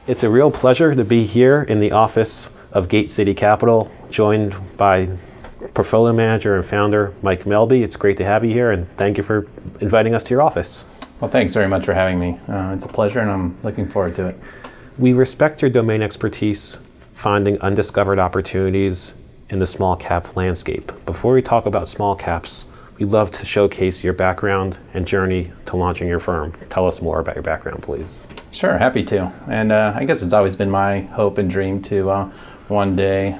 It's a real pleasure to be here in the office of Gate City Capital, joined by portfolio manager and founder Mike Melby. It's great to have you here, and thank you for inviting us to your office. Well, thanks very much for having me. It's a pleasure, and I'm looking forward to it. We respect your domain expertise, finding undiscovered opportunities in the small cap landscape. Before we talk about small caps, we'd love to showcase your background and journey to launching your firm. Tell us more about your background, please. Sure, happy to. And I guess it's always been my hope and dream to one day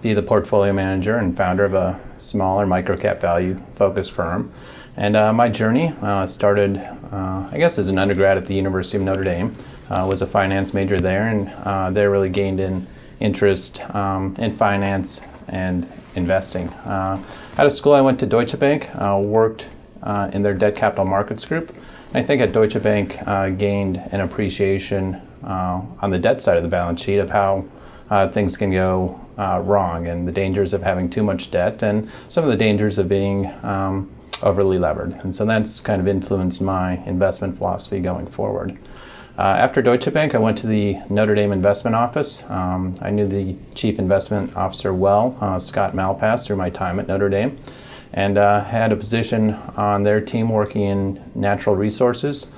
be the portfolio manager and founder of a smaller microcap value focused firm. And my journey started, I guess, as an undergrad at the University of Notre Dame. Was a finance major there, and there really gained an interest in finance and investing. Out of school, I went to Deutsche Bank, worked in their debt capital markets group. I think at Deutsche Bank gained an appreciation on the debt side of the balance sheet of how things can go wrong, and the dangers of having too much debt, and some of the dangers of being overly levered. And so that's kind of influenced my investment philosophy going forward. After Deutsche Bank, I went to the Notre Dame investment office. I knew the chief investment officer well, Scott Malpass, through my time at Notre Dame, and had a position on their team working in natural resources,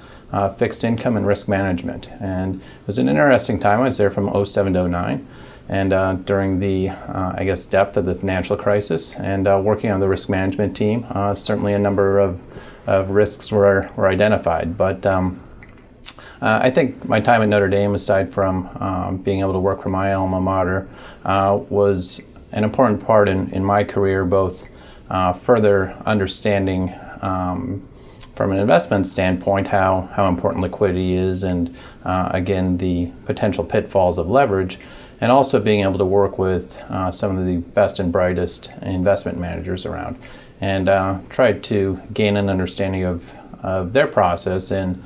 fixed income, and risk management. And it was an interesting time. I was there from 2007 to 2009. And during the, I guess, depth of the financial crisis, and working on the risk management team, certainly a number of risks were identified. But I think my time at Notre Dame, aside from being able to work for my alma mater, was an important part in my career, both further understanding from an investment standpoint how important liquidity is, and again, the potential pitfalls of leverage, and also being able to work with some of the best and brightest investment managers around, and tried to gain an understanding of their process and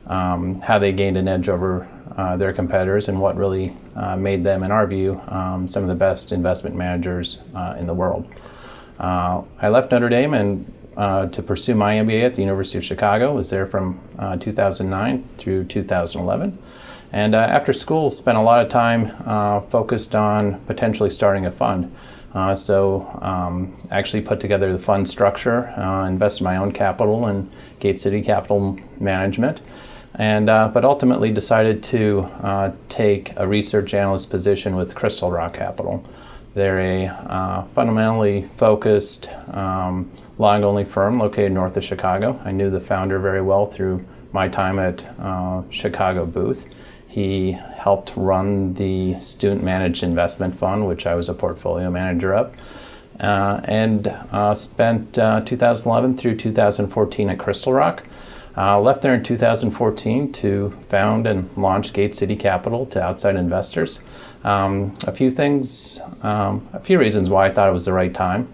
how they gained an edge over their competitors, and what really made them, in our view, some of the best investment managers in the world. I left Notre Dame and to pursue my MBA at the University of Chicago. Was there from 2009 through 2011. And after school, spent a lot of time focused on potentially starting a fund. Actually put together the fund structure, invested my own capital in Gate City Capital Management, and but ultimately decided to take a research analyst position with Crystal Rock Capital. They're a fundamentally focused long-only firm located north of Chicago. I knew the founder very well through my time at Chicago Booth. He helped run the student-managed investment fund, which I was a portfolio manager of, and spent 2011 through 2014 at Crystal Rock. Left there in 2014 to found and launch Gate City Capital to outside investors. A few reasons why I thought it was the right time.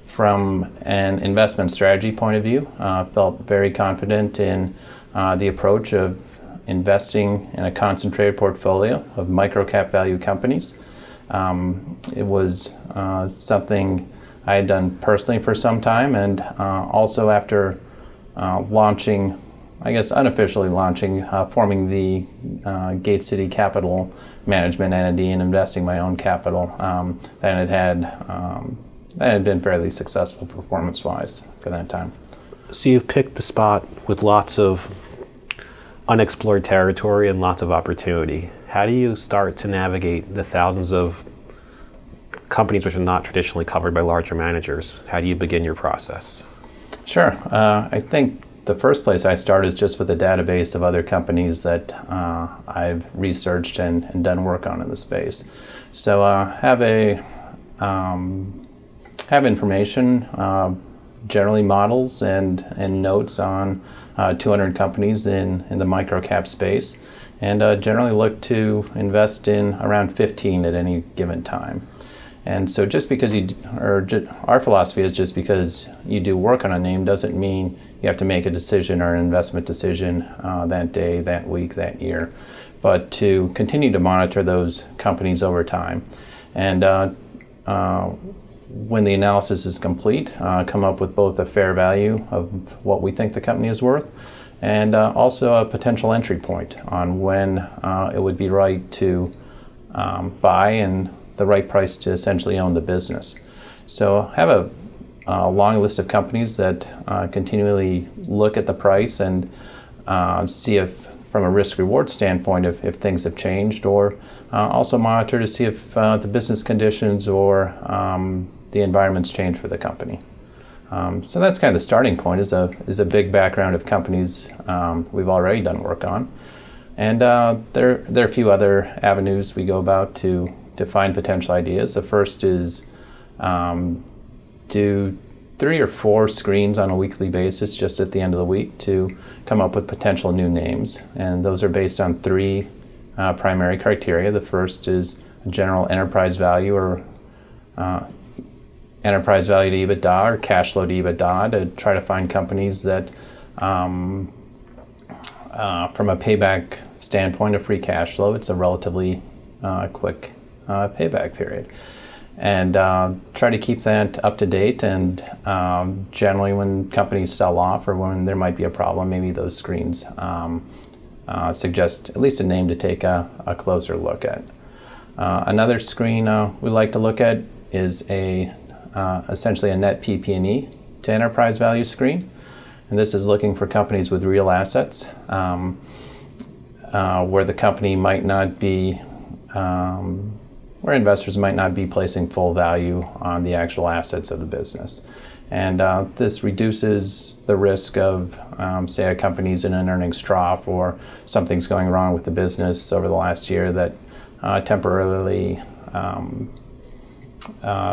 From an investment strategy point of view, felt very confident in the approach of investing in a concentrated portfolio of microcap value companies. It was something I had done personally for some time, and also after launching, I guess unofficially launching, forming the Gate City Capital Management entity and investing my own capital, that had been fairly successful performance-wise for that time. So you've picked the spot with lots of unexplored territory and lots of opportunity. How do you start to navigate the thousands of companies which are not traditionally covered by larger managers? How do you begin your process? Sure. I think the first place I start is just with a database of other companies that I've researched and done work on in the space. So have information, generally models and notes on 200 companies in the microcap space, and generally look to invest in around 15 at any given time. And so just because our philosophy is just because you do work on a name doesn't mean you have to make a decision or an investment decision that day, that week, that year, but to continue to monitor those companies over time. And when the analysis is complete, come up with both a fair value of what we think the company is worth, and also a potential entry point on when it would be right to buy and the right price to essentially own the business. So have a long list of companies that continually look at the price and see if, from a risk-reward standpoint, if things have changed, or also monitor to see if the business conditions or the environment's changed for the company. So that's kind of the starting point, is a big background of companies we've already done work on. And there are a few other avenues we go about to find potential ideas. The first is do 3 or 4 screens on a weekly basis just at the end of the week to come up with potential new names. And those are based on 3 primary criteria. The first is general enterprise value, or enterprise value to EBITDA, or cash flow to EBITDA, to try to find companies that from a payback standpoint of free cash flow, it's a relatively quick payback period. And try to keep that up to date, and generally when companies sell off or when there might be a problem, maybe those screens suggest at least a name to take a closer look at. Another screen we like to look at is essentially a net PP&E to enterprise value screen. And this is looking for companies with real assets where the company might not be where investors might not be placing full value on the actual assets of the business. And this reduces the risk of, say, a company's in an earnings trough, or something's going wrong with the business over the last year that temporarily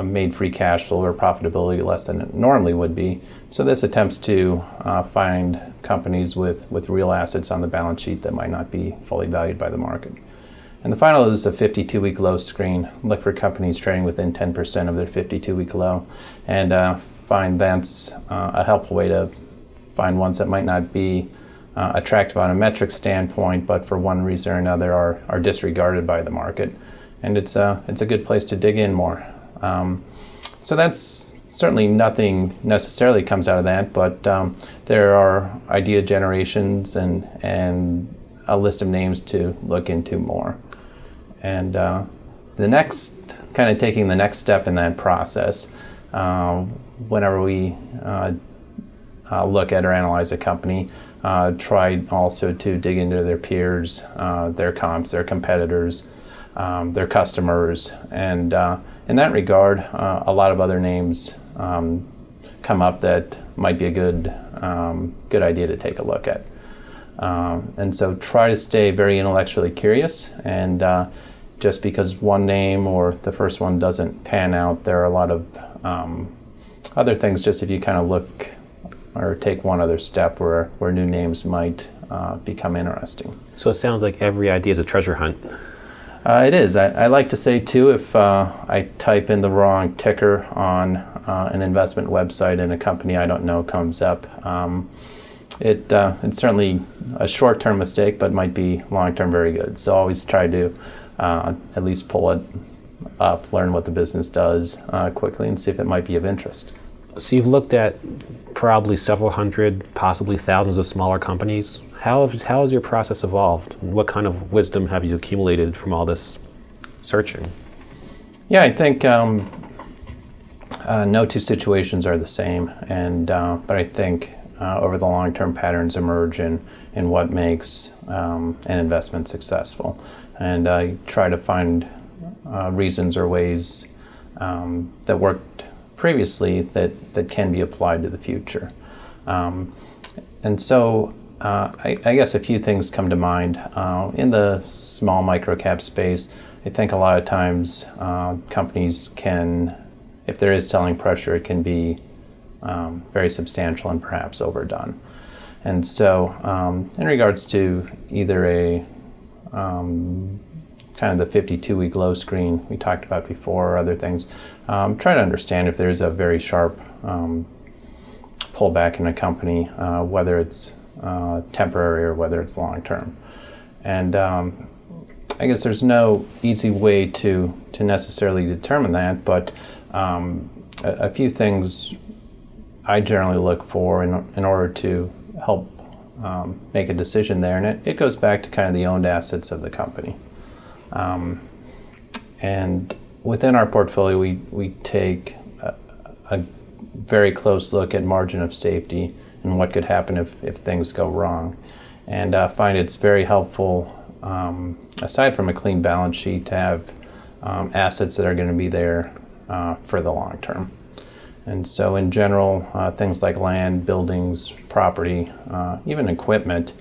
made free cash flow or profitability less than it normally would be. So this attempts to find companies with real assets on the balance sheet that might not be fully valued by the market. And the final is a 52-week low screen. Look for companies trading within 10% of their 52-week low, and find that's a helpful way to find ones that might not be attractive on a metric standpoint, but for one reason or another are disregarded by the market. And it's a good place to dig in more. So that's certainly nothing necessarily comes out of that, but there are idea generations and a list of names to look into more. And the next, kind of taking the next step in that process, whenever we look at or analyze a company, try also to dig into their peers, their comps, their competitors, their customers, and in that regard, a lot of other names come up that might be a good idea to take a look at. And so try to stay very intellectually curious, and just because one name or the first one doesn't pan out, there are a lot of other things, just if you kind of look or take one other step where new names might become interesting. So it sounds like every idea is a treasure hunt. It is. I like to say, too, if I type in the wrong ticker on an investment website and a company I don't know comes up, it's certainly a short-term mistake, but might be long-term very good. So always try to at least pull it up, learn what the business does quickly, and see if it might be of interest. So you've looked at probably several hundred, possibly thousands of smaller companies. How has your process evolved? What kind of wisdom have you accumulated from all this searching? Yeah, I think no two situations are the same, but I think over the long term patterns emerge in what makes an investment successful. And I try to find reasons or ways that worked previously that can be applied to the future. And so I guess a few things come to mind. In the small microcap space, I think a lot of times companies can, if there is selling pressure, it can be very substantial and perhaps overdone. And so in regards to either a kind of the 52-week low screen we talked about before, or other things, try to understand if there's a very sharp pullback in a company, whether it's temporary or whether it's long-term. And I guess there's no easy way to necessarily determine that, but a few things I generally look for in order to help make a decision there. And it goes back to kind of the owned assets of the company. And within our portfolio, we take a very close look at margin of safety and what could happen if things go wrong. And find it's very helpful, aside from a clean balance sheet, to have assets that are going to be there for the long term. And so in general, things like land, buildings, property, even equipment,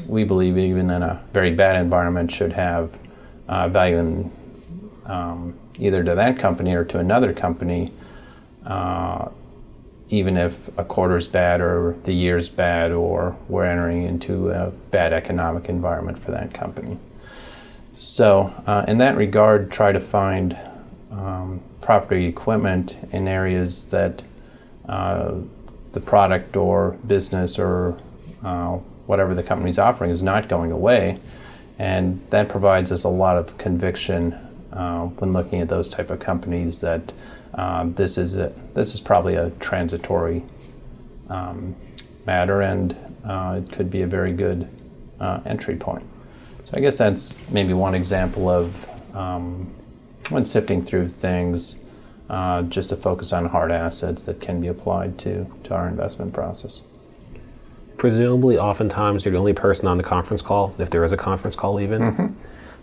we believe even in a very bad environment should have value in either to that company or to another company, even if a quarter's bad or the year's bad or we're entering into a bad economic environment for that company. So in that regard, try to find property equipment in areas that the product or business or whatever the company's offering is not going away. And that provides us a lot of conviction when looking at those type of companies that this is probably a transitory matter, and it could be a very good entry point. So I guess that's maybe one example of when sifting through things, just to focus on hard assets that can be applied to our investment process. Presumably, oftentimes you're the only person on the conference call, if there is a conference call even. Mm-hmm.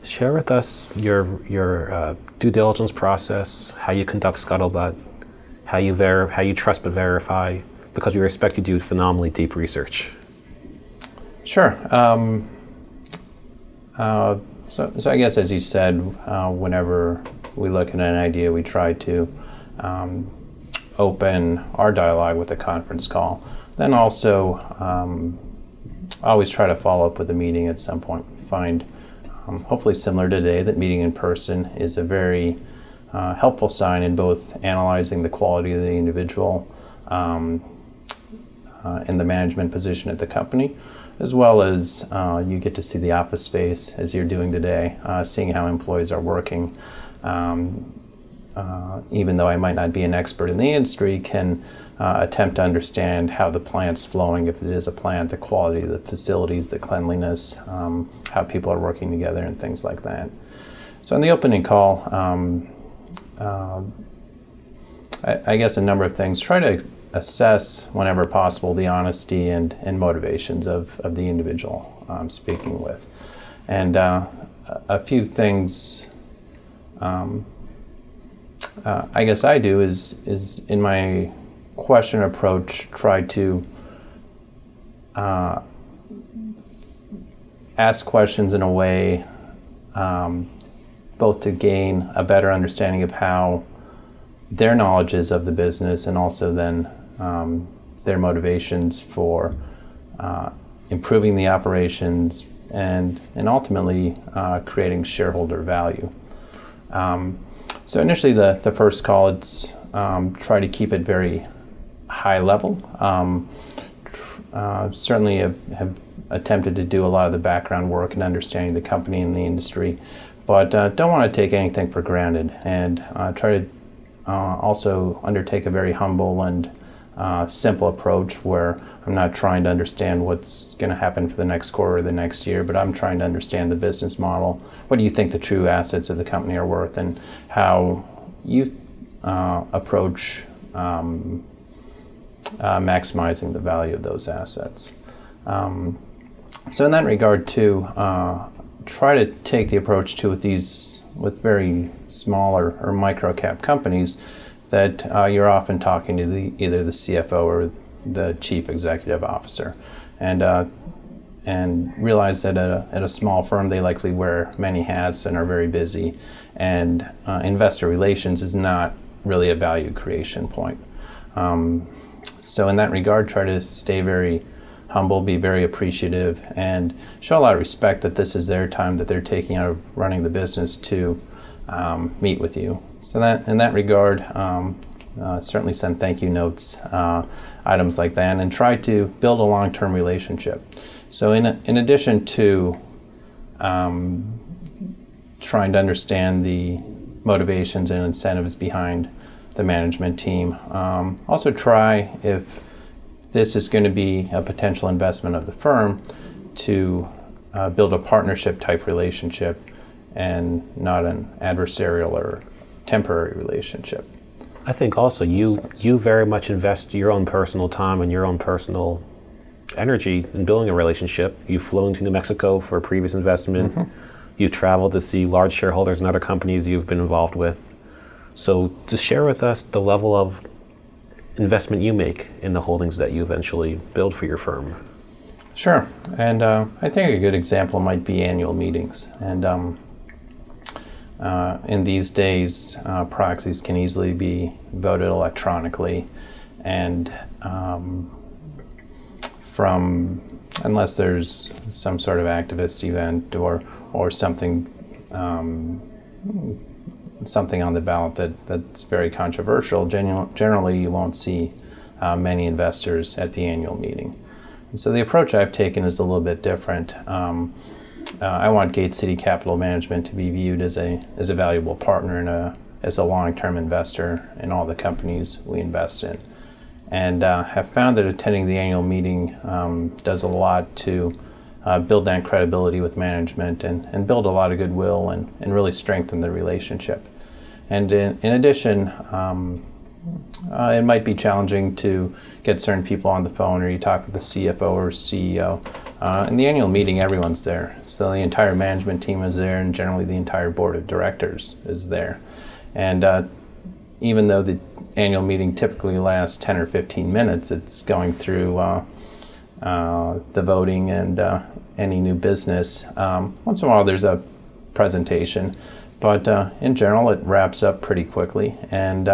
Share with us your due diligence process, how you conduct scuttlebutt, how you trust but verify, because we expect you to do phenomenally deep research. Sure. So I guess, as you said, whenever we look at an idea, we try to open our dialogue with a conference call. Then also always try to follow up with a meeting at some point. Find, hopefully similar to today, that meeting in person is a very helpful sign in both analyzing the quality of the individual in the management position at the company, as well as you get to see the office space as you're doing today, seeing how employees are working. Even though I might not be an expert in the industry, can attempt to understand how the plant's flowing, if it is a plant, the quality of the facilities, the cleanliness, how people are working together, and things like that. So in the opening call, I guess a number of things. Try to assess, whenever possible, the honesty and motivations of the individual I'm speaking with. And a few things I guess I do is in my question approach, try to ask questions in a way both to gain a better understanding of how their knowledge is of the business, and also then their motivations for improving the operations and ultimately creating shareholder value. So initially, the first call, it's try to keep it very high level. Certainly have attempted to do a lot of the background work and understanding the company and the industry, but don't want to take anything for granted, and try to also undertake a very humble and simple approach, where I'm not trying to understand what's going to happen for the next quarter or the next year, but I'm trying to understand the business model. What do you think the true assets of the company are worth, and how you approach maximizing the value of those assets. So in that regard too, try to take the approach too with very small or micro cap companies, that you're often talking to either the CFO or the chief executive officer, and realize that at a small firm they likely wear many hats and are very busy, and investor relations is not really a value creation point. So in that regard, try to stay very humble, be very appreciative, and show a lot of respect that this is their time that they're taking out of running the business to meet with you. So that in that regard, certainly send thank you notes, items like that, and try to build a long-term relationship. So in addition to trying to understand the motivations and incentives behind the management team, also try, if this is going to be a potential investment of the firm to build a partnership type relationship and not an adversarial or temporary relationship. I think also you very much invest your own personal time and your own personal energy in building a relationship. You've flown to New Mexico for a previous investment. Mm-hmm. You've traveled to see large shareholders in other companies you've been involved with. So to share with us the level of investment you make in the holdings that you eventually build for your firm. Sure. And I think a good example might be annual meetings. And in these days, proxies can easily be voted electronically. And unless there's some sort of activist event or something on the ballot that's very controversial, generally you won't see many investors at the annual meeting. And so the approach I've taken is a little bit different. I want Gate City Capital Management to be viewed as a valuable partner and as a long-term investor in all the companies we invest in. And have found that attending the annual meeting does a lot to build that credibility with management and build a lot of goodwill and really strengthen the relationship. And in addition, it might be challenging to get certain people on the phone, or you talk with the CFO or CEO. In the annual meeting, everyone's there. So the entire management team is there, and generally the entire board of directors is there. And even though the annual meeting typically lasts 10 or 15 minutes, it's going through the voting and any new business. Once in a while there's a presentation, but in general it wraps up pretty quickly. And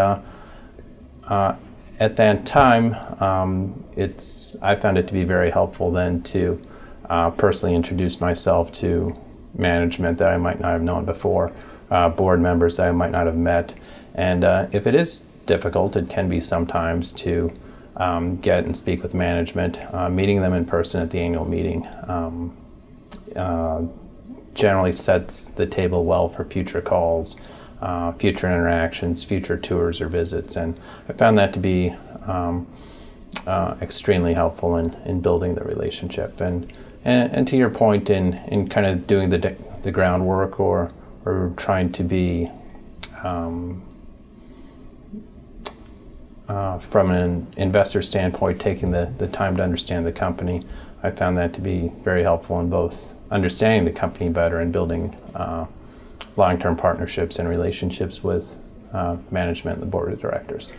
at that time, I found it to be very helpful then to personally introduce myself to management that I might not have known before, board members that I might not have met. And if it is difficult, it can be sometimes to get and speak with management. Meeting them in person at the annual meeting generally sets the table well for future calls, future interactions, future tours or visits. And I found that to be extremely helpful in building the relationship. And to your point, in kind of doing the groundwork or trying to be from an investor standpoint, taking the time to understand the company, I found that to be very helpful in both understanding the company better and building long-term partnerships and relationships with management and the board of directors.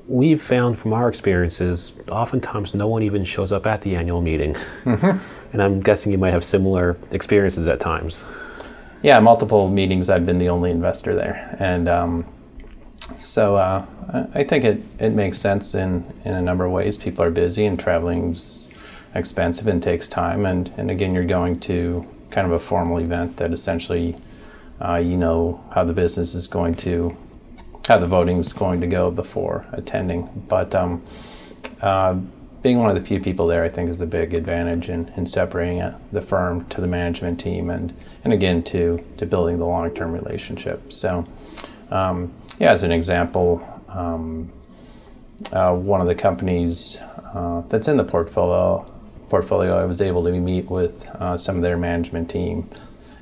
We've found from our experiences, oftentimes no one even shows up at the annual meeting. Mm-hmm. And I'm guessing you might have similar experiences at times. Yeah, multiple meetings I've been the only investor there. And so I think it makes sense in a number of ways. People are busy and traveling's expensive and takes time. And again, you're going to kind of a formal event that essentially you know how the business is going to, how the voting's going to go before attending. But being one of the few people there, I think, is a big advantage in separating the firm to the management team and again to building the long-term relationship. So yeah, as an example, one of the companies that's in the portfolio, I was able to meet with some of their management team,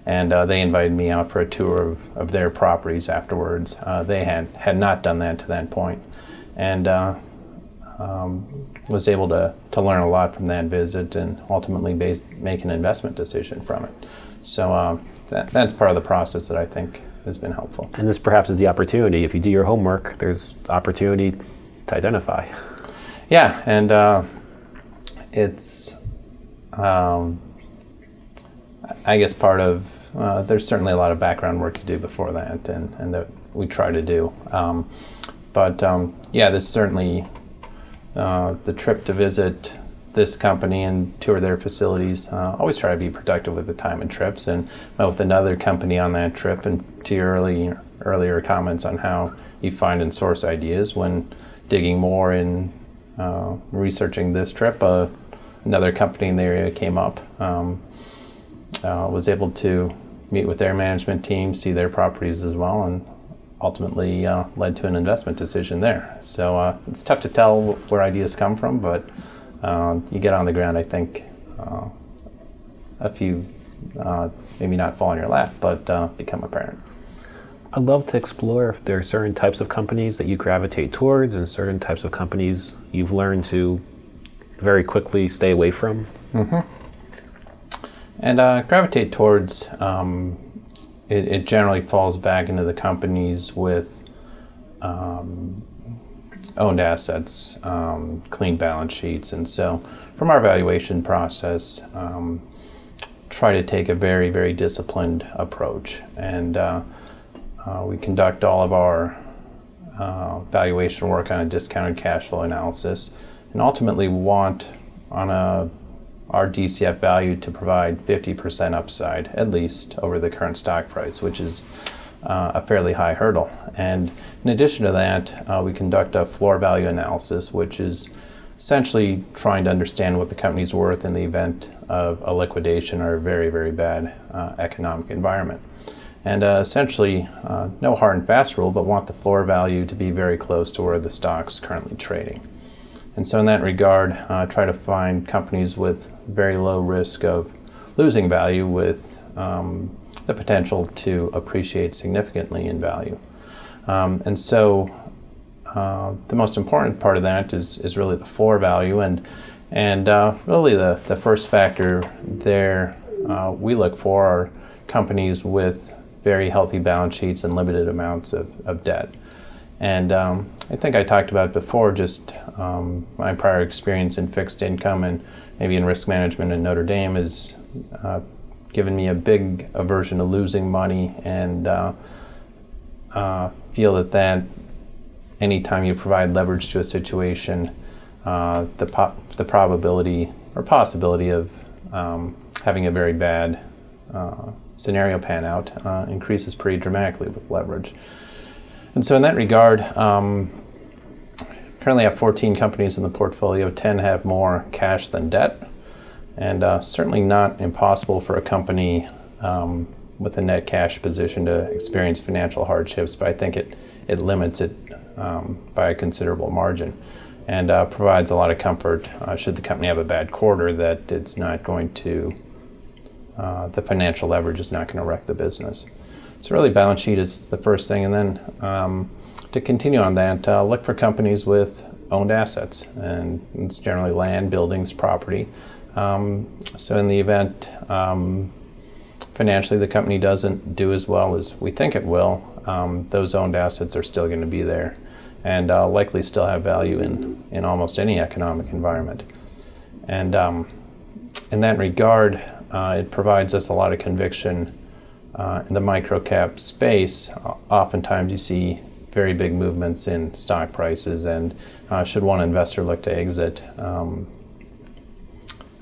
and they invited me out for a tour of their properties afterwards. They had not done that to that point, and was able to learn a lot from that visit and ultimately make an investment decision from it. So that's part of the process that I think has been helpful. And this perhaps is the opportunity. If you do your homework, there's opportunity to identify. Yeah, and it's, I guess part of, there's certainly a lot of background work to do before that, and that we try to do. But yeah, this certainly, the trip to visit this company and tour their facilities, always try to be productive with the time and trips, and met with another company on that trip. And to your earlier comments on how you find and source ideas when digging more in researching this trip, another company in the area came up. Was able to meet with their management team, see their properties as well, and ultimately led to an investment decision there. So it's tough to tell where ideas come from, but you get on the ground, I think a few maybe not fall in your lap, but become apparent. I'd love to explore if there are certain types of companies that you gravitate towards and certain types of companies you've learned to very quickly stay away from. Mm-hmm. And gravitate towards, it generally falls back into the companies with owned assets, clean balance sheets. And so from our valuation process, try to take a very, very disciplined approach. And we conduct all of our valuation work on a discounted cash flow analysis, and ultimately want on our DCF value to provide 50% upside, at least, over the current stock price, which is a fairly high hurdle. And in addition to that, we conduct a floor value analysis, which is essentially trying to understand what the company's worth in the event of a liquidation or a very, very bad economic environment. And essentially, no hard and fast rule, but want the floor value to be very close to where the stock's currently trading. And so in that regard, try to find companies with very low risk of losing value with the potential to appreciate significantly in value. And so the most important part of that is really the floor value. And really the first factor there we look for are companies with very healthy balance sheets and limited amounts of debt. And I think I talked about before just my prior experience in fixed income and maybe in risk management in Notre Dame has given me a big aversion to losing money, and feel that anytime you provide leverage to a situation, the probability or possibility of having a very bad scenario pan out increases pretty dramatically with leverage. And so in that regard, currently have 14 companies in the portfolio. 10 have more cash than debt, and certainly not impossible for a company with a net cash position to experience financial hardships, but I think it limits it by a considerable margin, and provides a lot of comfort should the company have a bad quarter that it's not going to, the financial leverage is not going to wreck the business. So really balance sheet is the first thing, and then to continue on that, look for companies with owned assets, and it's generally land, buildings, property. So in the event financially the company doesn't do as well as we think it will, those owned assets are still going to be there and likely still have value in almost any economic environment. And in that regard, it provides us a lot of conviction in the microcap space. Oftentimes you see very big movements in stock prices, and should one investor look to exit,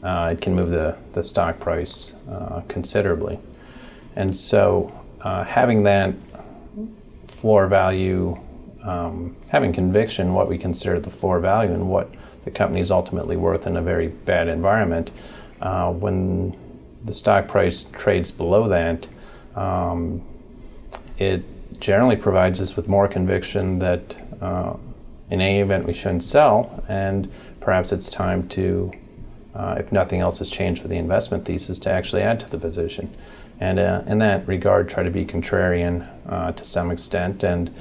it can move the stock price considerably. And so having that floor value, having conviction what we consider the floor value and what the company is ultimately worth in a very bad environment, when the stock price trades below that, it generally provides us with more conviction that in any event we shouldn't sell, and perhaps it's time to, if nothing else has changed with the investment thesis, to actually add to the position. And in that regard, try to be contrarian to some extent, and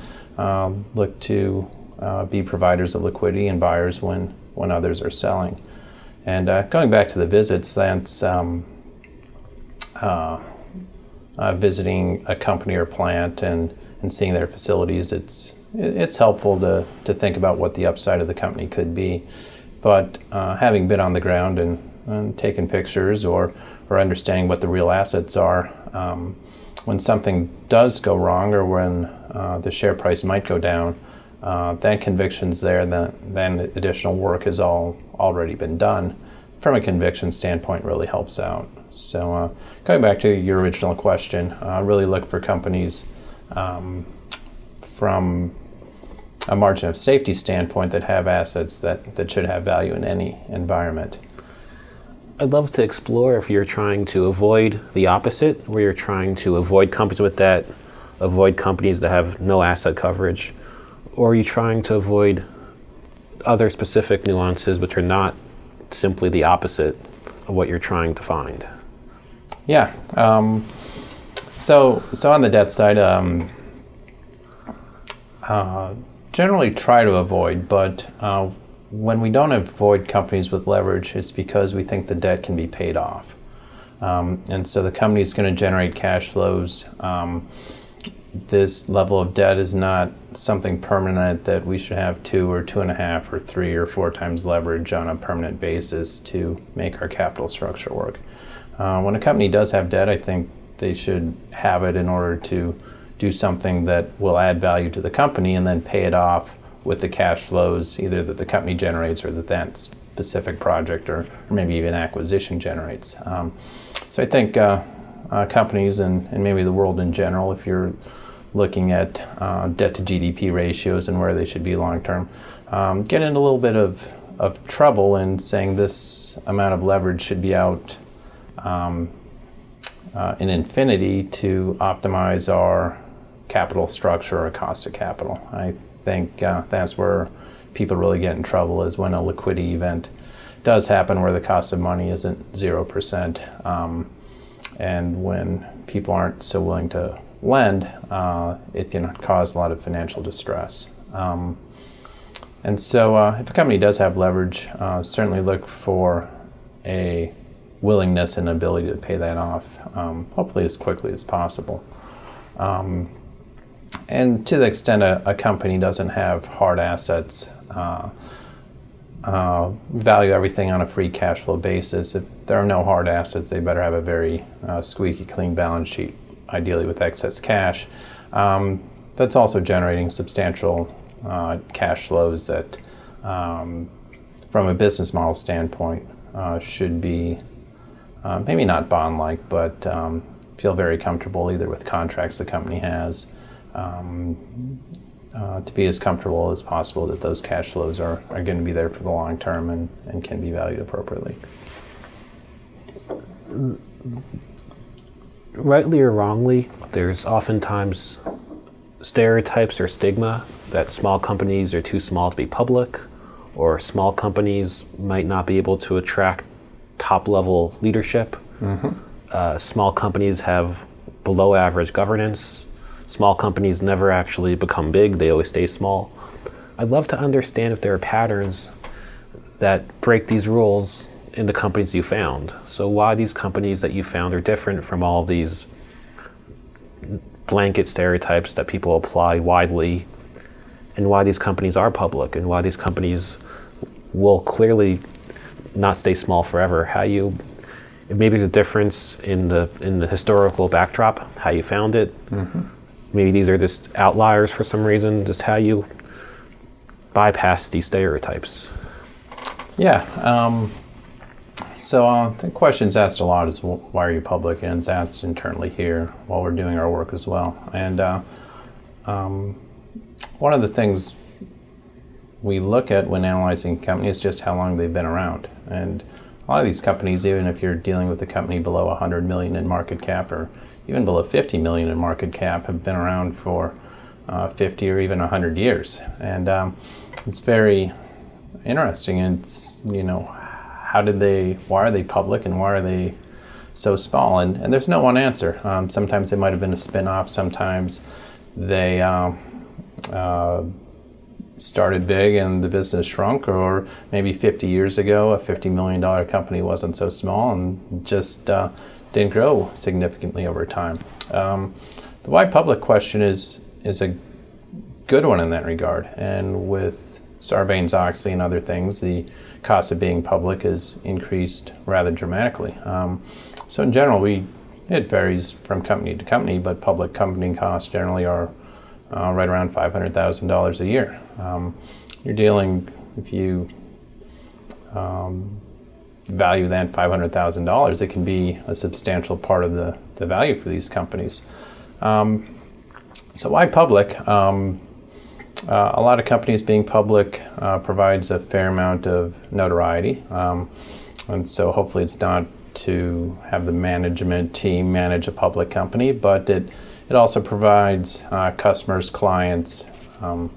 look to be providers of liquidity and buyers when others are selling. And going back to the visits, that's visiting a company or plant and seeing their facilities. It's helpful to think about what the upside of the company could be. But having been on the ground and taken pictures or understanding what the real assets are, when something does go wrong or when the share price might go down, that conviction's there, then additional work has already been done. From a conviction standpoint, really helps out. So going back to your original question, really look for companies from a margin of safety standpoint that have assets that should have value in any environment. I'd love to explore if you're trying to avoid the opposite, where you're trying to avoid companies with debt, avoid companies that have no asset coverage, or are you trying to avoid other specific nuances which are not simply the opposite of what you're trying to find? Yeah. So on the debt side, generally try to avoid, but when we don't avoid companies with leverage, it's because we think the debt can be paid off. And so the company is going to generate cash flows. This level of debt is not something permanent that we should have 2 or 2.5 or 3 or 4 times leverage on a permanent basis to make our capital structure work. When a company does have debt, I think they should have it in order to do something that will add value to the company and then pay it off with the cash flows either that the company generates or that specific project or maybe even acquisition generates. So I think companies and maybe the world in general, if you're looking at debt to GDP ratios and where they should be long term, get in a little bit of trouble in saying this amount of leverage should be out in infinity to optimize our capital structure or cost of capital. I think that's where people really get in trouble, is when a liquidity event does happen where the cost of money isn't 0%, and when people aren't so willing to lend, it can cause a lot of financial distress. And so if a company does have leverage, certainly look for a willingness and ability to pay that off, hopefully as quickly as possible. And to the extent a company doesn't have hard assets, value everything on a free cash flow basis. If there are no hard assets, they better have a very squeaky clean balance sheet, ideally with excess cash. That's also generating substantial cash flows that, from a business model standpoint, should be maybe not bond-like, but feel very comfortable either with contracts the company has, to be as comfortable as possible that those cash flows are going to be there for the long term and can be valued appropriately. Rightly or wrongly, there's oftentimes stereotypes or stigma that small companies are too small to be public, or small companies might not be able to attract top-level leadership. Small companies have below average governance. Small companies never actually become big, they always stay small. I'd love to understand if there are patterns that break these rules in the companies you found. So why these companies that you found are different from all these blanket stereotypes that people apply widely, and why these companies are public, and why these companies will clearly not stay small forever. Maybe the difference in the historical backdrop, how you found it. Maybe these are just outliers for some reason, just how you bypass these stereotypes. Yeah. So the question's asked a lot is, why are you public? And it's asked internally here while we're doing our work as well. And one of the things we look at when analyzing companies is just how long they've been around. And a lot of these companies, even if you're dealing with a company below 100 million in market cap or even below 50 million in market cap, have been around for 50 or even 100 years. And it's very interesting. It's, why are they public and why are they so small? And there's no one answer. Sometimes they might have been a spin-off. Sometimes they started big and the business shrunk, or maybe 50 years ago, a $50 million company wasn't so small and just didn't grow significantly over time. The why public question is a good one in that regard. And with Sarbanes-Oxley and other things, the cost of being public has increased rather dramatically. So in general, it varies from company to company, but public company costs generally are right around $500,000 a year. You're dealing, if you value that $500,000, it can be a substantial part of the value for these companies. So why public? A lot of companies being public provides a fair amount of notoriety. And so hopefully it's not to have the management team manage a public company, but it also provides customers, clients,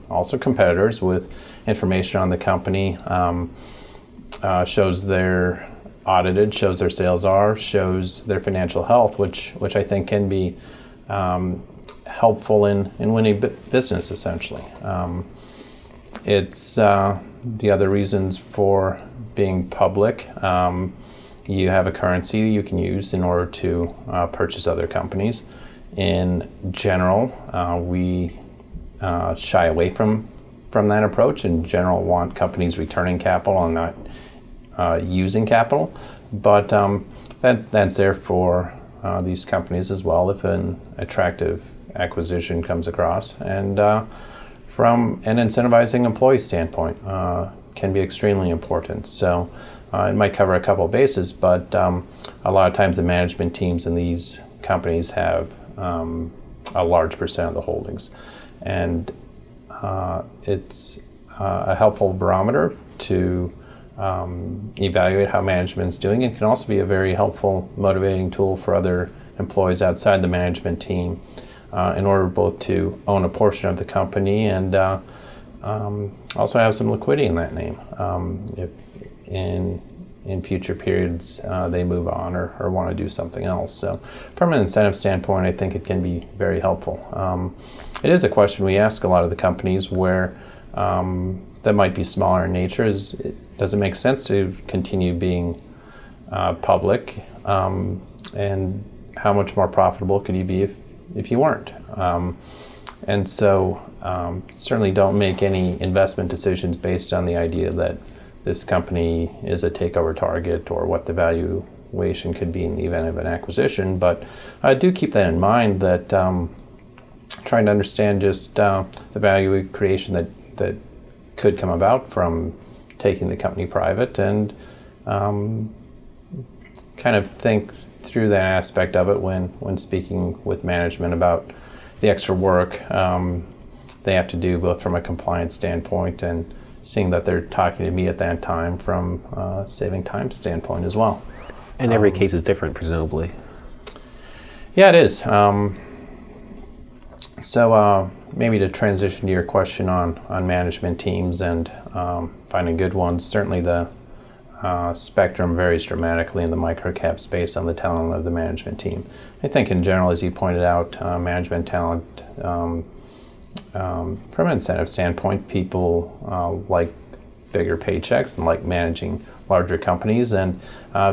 also competitors with information on the company, shows their audited, shows their sales are, shows their financial health, which I think can be helpful in winning business, essentially. It's the other reasons for being public. You have a currency you can use in order to purchase other companies. In general, we shy away from that approach. In general, want companies returning capital and not using capital. But that's there for these companies as well if an attractive acquisition comes across. And from an incentivizing employee standpoint, can be extremely important. So it might cover a couple of bases, but a lot of times the management teams in these companies have a large percent of the holdings. And it's a helpful barometer to evaluate how management's doing. It can also be a very helpful motivating tool for other employees outside the management team in order both to own a portion of the company and also have some liquidity in that name if in future periods they move on or want to do something else. So from an incentive standpoint, I think it can be very helpful. It is a question we ask a lot of the companies where that might be smaller in nature. Does it make sense to continue being public? And how much more profitable could you be if you weren't? And so certainly don't make any investment decisions based on the idea that this company is a takeover target or what the valuation could be in the event of an acquisition. But I do keep that in mind, that trying to understand just the value creation that could come about from taking the company private, and kind of think through that aspect of it when speaking with management about the extra work they have to do, both from a compliance standpoint and seeing that they're talking to me at that time from a saving time standpoint as well. And every case is different, presumably. Yeah, it is. So maybe to transition to your question on management teams and finding good ones, certainly the spectrum varies dramatically in the microcap space on the talent of the management team. I think in general, as you pointed out, management talent, from an incentive standpoint, people like bigger paychecks and like managing larger companies, and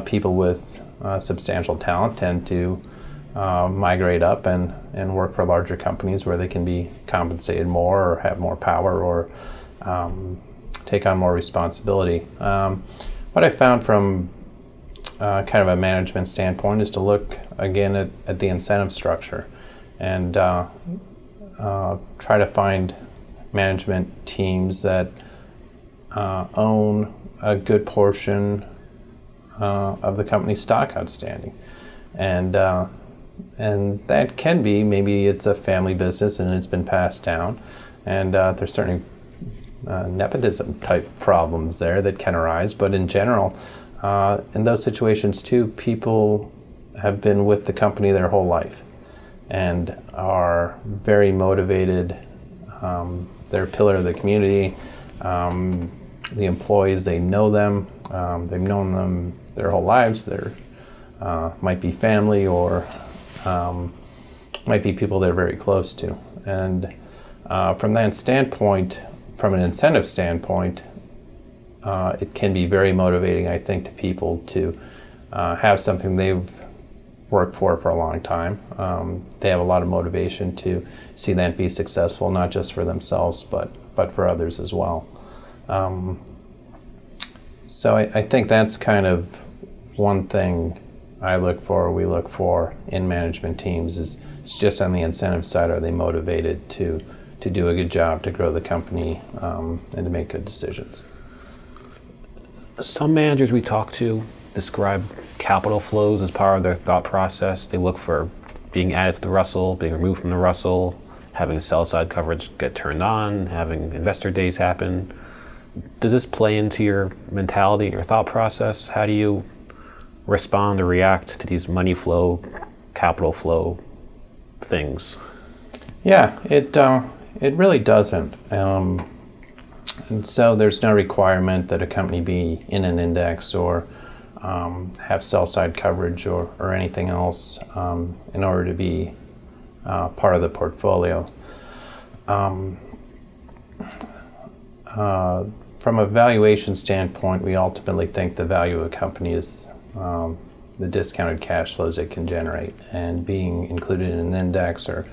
people with substantial talent tend to migrate up and work for larger companies where they can be compensated more or have more power or take on more responsibility. What I found from kind of a management standpoint is to look again at the incentive structure and try to find management teams that own a good portion of the company's stock outstanding. And that can be, maybe it's a family business and it's been passed down, and there's certainly nepotism type problems there that can arise, but in general, in those situations too, people have been with the company their whole life and are very motivated. They're a pillar of the community. The employees, they know them. They've known them their whole lives. They're might be family or might be people they're very close to. And from that standpoint, from an incentive standpoint, it can be very motivating, I think, to people to have something they've worked for a long time. They have a lot of motivation to see that be successful, not just for themselves, but for others as well. So I think that's kind of one thing we look for in management teams is it's just on the incentive side, are they motivated to do a good job, to grow the company, and to make good decisions. Some managers we talk to describe capital flows as part of their thought process. They look for being added to the Russell, being removed from the Russell, having sell-side coverage get turned on, having investor days happen. Does this play into your mentality and your thought process? How do you respond or react to these money flow, capital flow things? Yeah, it really doesn't. And so there's no requirement that a company be in an index or have sell-side coverage or anything else in order to be part of the portfolio. From a valuation standpoint, we ultimately think the value of a company is the discounted cash flows it can generate. And being included in an index or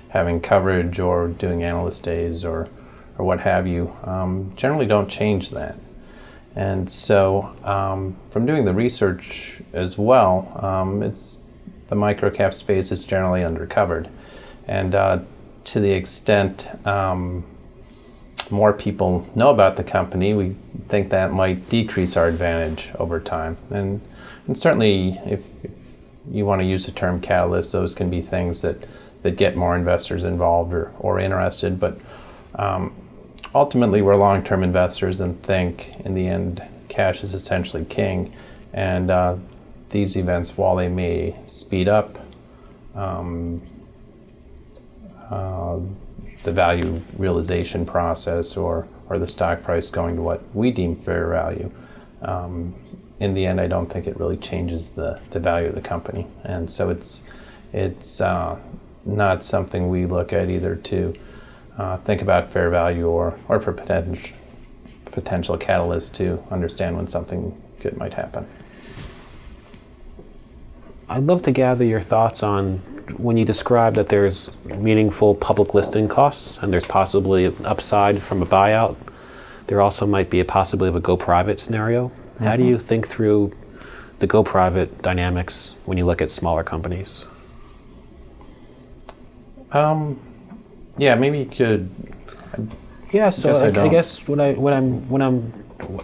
having coverage or doing analyst days or what have you generally don't change that. And so from doing the research as well, the microcap space is generally undercovered. And to the extent more people know about the company, we think that might decrease our advantage over time. And certainly, if you want to use the term catalyst, those can be things that get more investors involved or interested. But ultimately, we're long-term investors and think, in the end, cash is essentially king. And these events, while they may speed up the value realization process or the stock price going to what we deem fair value, in the end, I don't think it really changes the value of the company. And so it's not something we look at either to think about fair value or for potential catalyst to understand when something good might happen. I'd love to gather your thoughts on when you describe that there's meaningful public listing costs and there's possibly an upside from a buyout. There also might be a possibility of a go private scenario. Mm-hmm. How do you think through the go private dynamics when you look at smaller companies? Yeah, maybe you could. Yeah, so I guess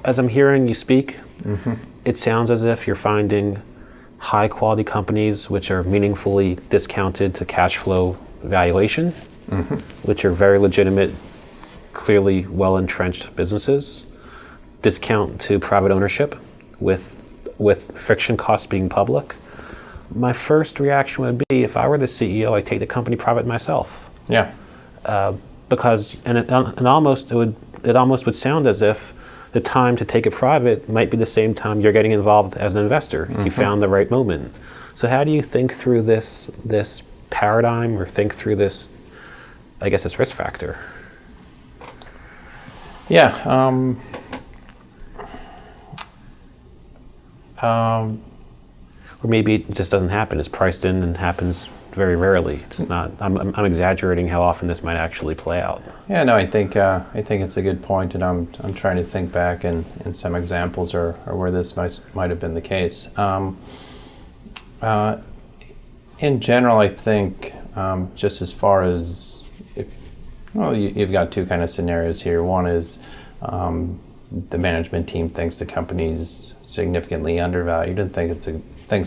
as I'm hearing you speak, mm-hmm. It sounds as if you're finding high quality companies which are meaningfully discounted to cash flow valuation, mm-hmm. which are very legitimate, clearly well entrenched businesses, discount to private ownership with friction costs being public. My first reaction would be, if I were the CEO, I'd take the company private myself. Yeah. Because it almost would sound as if the time to take it private might be the same time you're getting involved as an investor. Mm-hmm. You found the right moment. So how do you think through this paradigm, or think through this risk factor? Yeah. Or maybe it just doesn't happen. It's priced in and happens very rarely. It's not. I'm exaggerating how often this might actually play out. Yeah, no, I think it's a good point, and I'm trying to think back in some examples or where this might have been the case. In general, I think just as far as you've got two kind of scenarios here. One is the management team thinks the company's significantly undervalued and thinks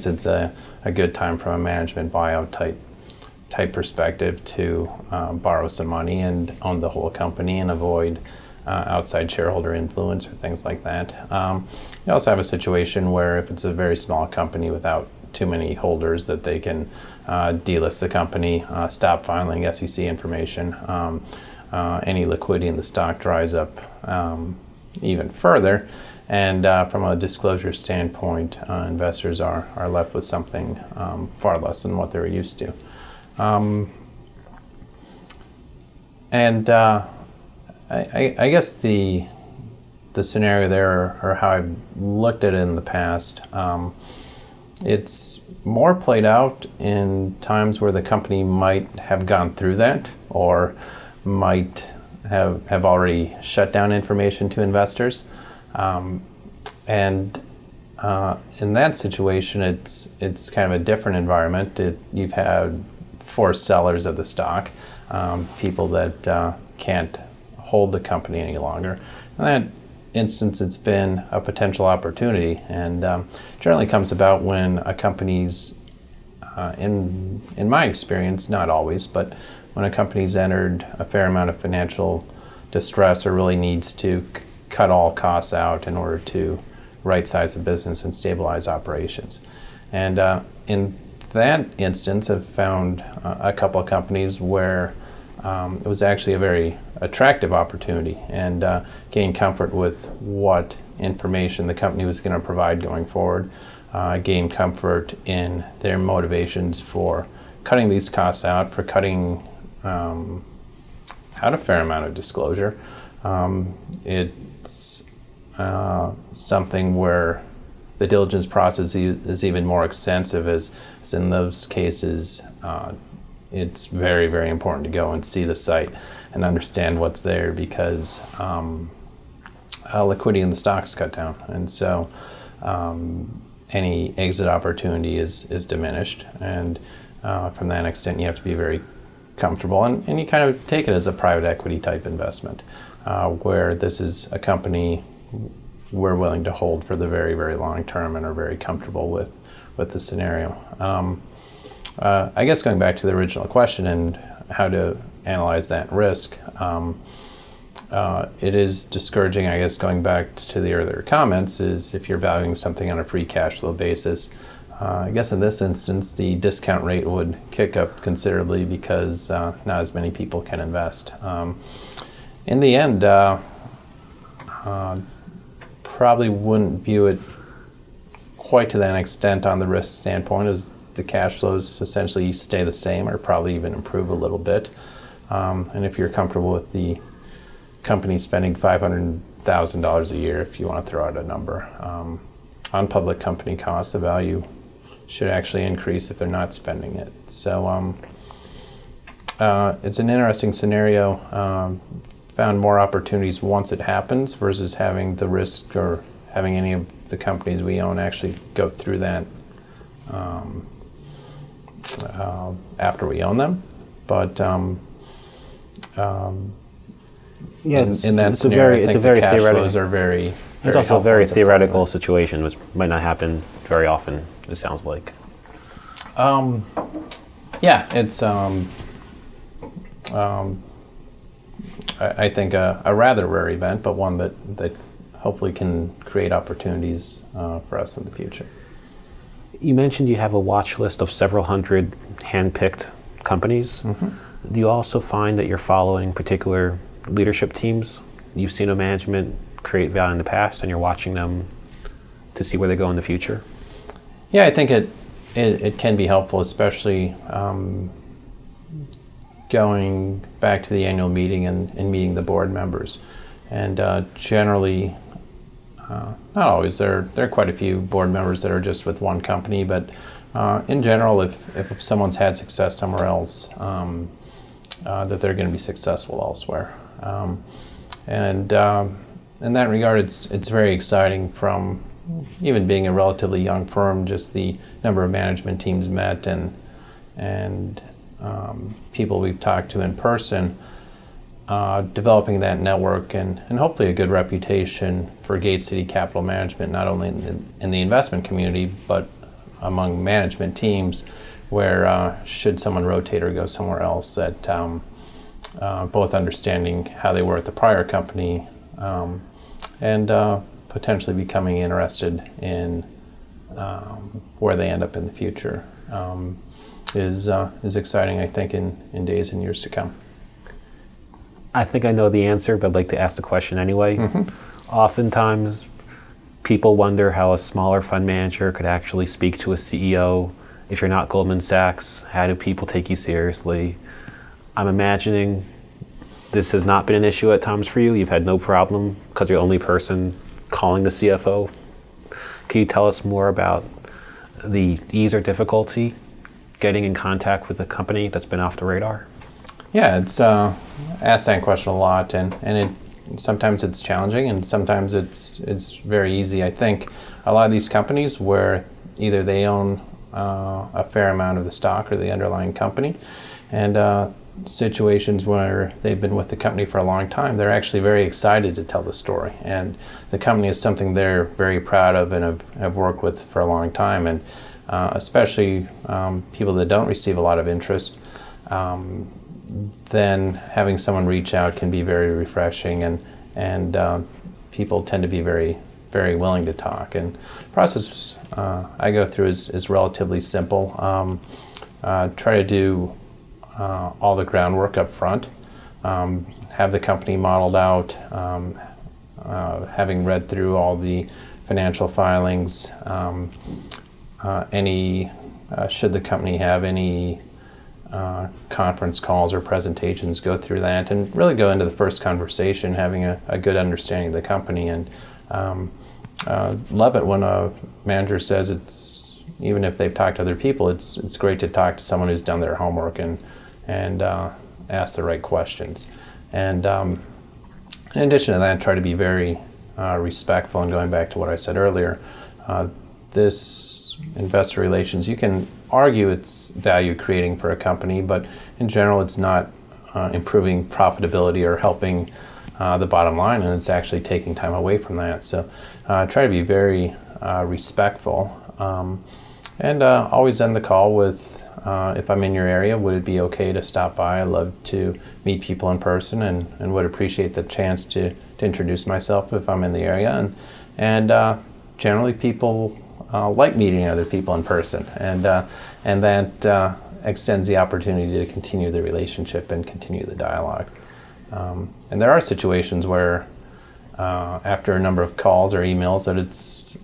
it's a good time from a management buyout type perspective to borrow some money and own the whole company and avoid outside shareholder influence or things like that. You also have a situation where if it's a very small company without too many holders, that they can delist the company, stop filing SEC information. Any liquidity in the stock dries up even further. And from a disclosure standpoint, investors are left with something far less than what they're used to. I guess the scenario there, or how I've looked at it in the past, it's more played out in times where the company might have gone through that or might have already shut down information to investors. And in that situation, it's kind of a different environment. You've had forced sellers of the stock, people that can't hold the company any longer. In that instance, it's been a potential opportunity, and generally comes about when a company's, in my experience, not always, but when a company's entered a fair amount of financial distress or really needs to cut all costs out in order to right-size the business and stabilize operations. And in that instance, I've found a couple of companies where it was actually a very attractive opportunity and gain comfort with what information the company was going to provide going forward, gain comfort in their motivations for cutting these costs out, for cutting out a fair amount of disclosure. It's something where the diligence process is even more extensive, as in those cases it's very, very important to go and see the site and understand what's there, because liquidity in the stocks cut down, and so any exit opportunity is diminished, and from that extent you have to be very comfortable, and you kind of take it as a private equity type investment, where this is a company we're willing to hold for the very, very long term and are very comfortable with the scenario. I guess going back to the original question and how to analyze that risk, it is discouraging, I guess, going back to the earlier comments, is if you're valuing something on a free cash flow basis. I guess in this instance, the discount rate would kick up considerably because not as many people can invest. In the end, probably wouldn't view it quite to that extent on the risk standpoint, as the cash flows essentially stay the same or probably even improve a little bit. And if you're comfortable with the company spending $500,000 a year, if you want to throw out a number, on public company costs, the value should actually increase if they're not spending it. So it's an interesting scenario. Found more opportunities once it happens versus having the risk or having any of the companies we own actually go through that after we own them. But in that scenario, I think the cash flows are very it's also a very theoretical situation, which might not happen very often, it sounds like. Yeah, it's I think a rather rare event, but one that hopefully can create opportunities for us in the future. You mentioned you have a watch list of several hundred hand-picked companies. Mm-hmm. Do you also find that you're following particular leadership teams? You've seen a management create value in the past, and you're watching them to see where they go in the future? Yeah, I think it can be helpful, especially going back to the annual meeting and meeting the board members. And generally, not always, there are quite a few board members that are just with one company, but in general, if someone's had success somewhere else, that they're going to be successful elsewhere. And in that regard, it's very exciting, from even being a relatively young firm, just the number of management teams met and people we've talked to in person, developing that network and hopefully a good reputation for Gate City Capital Management, not only in the investment community, but among management teams, where should someone rotate or go somewhere else, that both understanding how they were at the prior company and potentially becoming interested in where they end up in the future is exciting, I think, in days and years to come. I think I know the answer, but I'd like to ask the question anyway. Mm-hmm. Oftentimes, people wonder how a smaller fund manager could actually speak to a CEO. If you're not Goldman Sachs, how do people take you seriously? I'm imagining this has not been an issue at times for you. You've had no problem because you're the only person calling the CFO. Can you tell us more about the ease or difficulty getting in contact with a company that's been off the radar? Yeah, it's asked that question a lot, and sometimes it's challenging, and sometimes it's very easy. I think a lot of these companies where either they own a fair amount of the stock or the underlying company, and situations where they've been with the company for a long time, they're actually very excited to tell the story, and the company is something they're very proud of and have worked with for a long time, and especially people that don't receive a lot of interest, then having someone reach out can be very refreshing, and people tend to be very, very willing to talk. And the process I go through is relatively simple. Try to do all the groundwork up front, have the company modeled out, having read through all the financial filings, should the company have any conference calls or presentations, go through that and really go into the first conversation having a good understanding of the company. And love it when a manager says it's, even if they've talked to other people, it's great to talk to someone who's done their homework and ask the right questions. And in addition to that, try to be very respectful. And going back to what I said earlier, this investor relations, you can argue it's value creating for a company, but in general it's not improving profitability or helping the bottom line, and it's actually taking time away from that. So try to be very respectful, and always end the call with, if I'm in your area, would it be okay to stop by? I love to meet people in person, and would appreciate the chance to introduce myself if I'm in the area. And generally people like meeting other people in person, and that extends the opportunity to continue the relationship and continue the dialogue. And there are situations where after a number of calls or emails that it's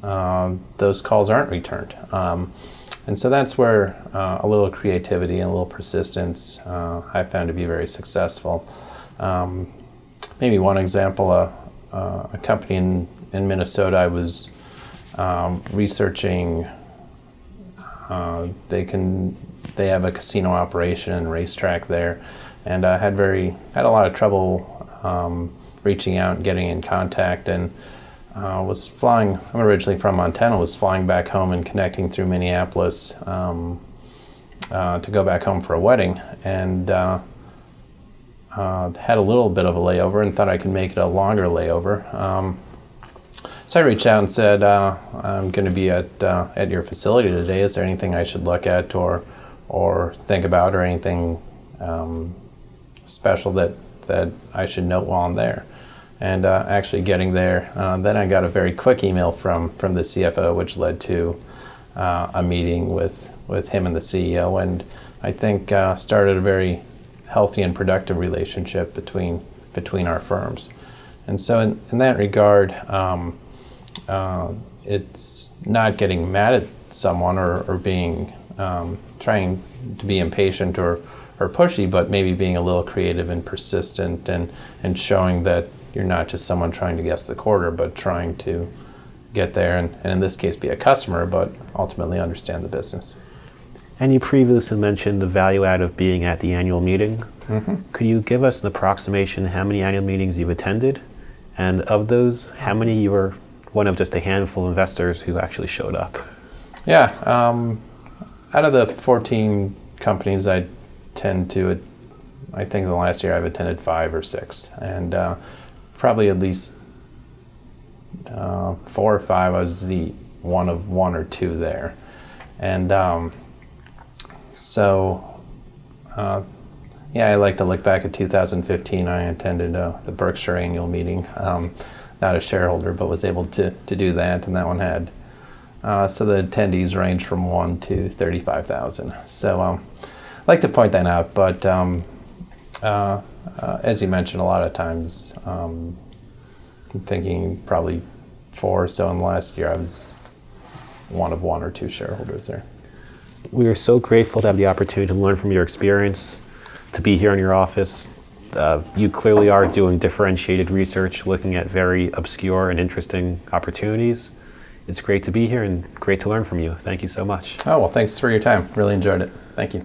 those calls aren't returned. And so that's where a little creativity and a little persistence I found to be very successful. Maybe one example, a company in Minnesota I was researching. They have a casino operation and racetrack there, and I had a lot of trouble reaching out and getting in contact, and was flying. I'm originally from Montana. Was flying back home and connecting through Minneapolis to go back home for a wedding, and had a little bit of a layover and thought I could make it a longer layover. So I reached out and said, I'm going to be at your facility today. Is there anything I should look at or think about, or anything special that I should note while I'm there? And actually getting there, then I got a very quick email from the CFO, which led to a meeting with him and the CEO, and I think started a very healthy and productive relationship between our firms. And so in that regard, it's not getting mad at someone or being trying to be impatient or pushy, but maybe being a little creative and persistent and showing that you're not just someone trying to guess the quarter, but trying to get there and in this case be a customer, but ultimately understand the business. And you previously mentioned the value add of being at the annual meeting. Mm-hmm. Could you give us an approximation how many annual meetings you've attended? And of those, how many you were one of just a handful of investors who actually showed up? Yeah, out of the 14 companies I think the last year I've attended 5 or 6, and probably at least 4 or 5 I was the one of 1 or 2 there. And I like to look back at 2015. I attended the Berkshire annual meeting, not a shareholder, but was able to do that, and that one had so the attendees range from 1 to 35,000. So I like to point that out, but as you mentioned, a lot of times I'm thinking probably 4 or so in the last year I was one of 1 or 2 shareholders there. We are so grateful to have the opportunity to learn from your experience, to be here in your office. You clearly are doing differentiated research, looking at very obscure and interesting opportunities. It's great to be here and great to learn from you. Thank you so much. Oh, well, thanks for your time. Really enjoyed it. Thank you.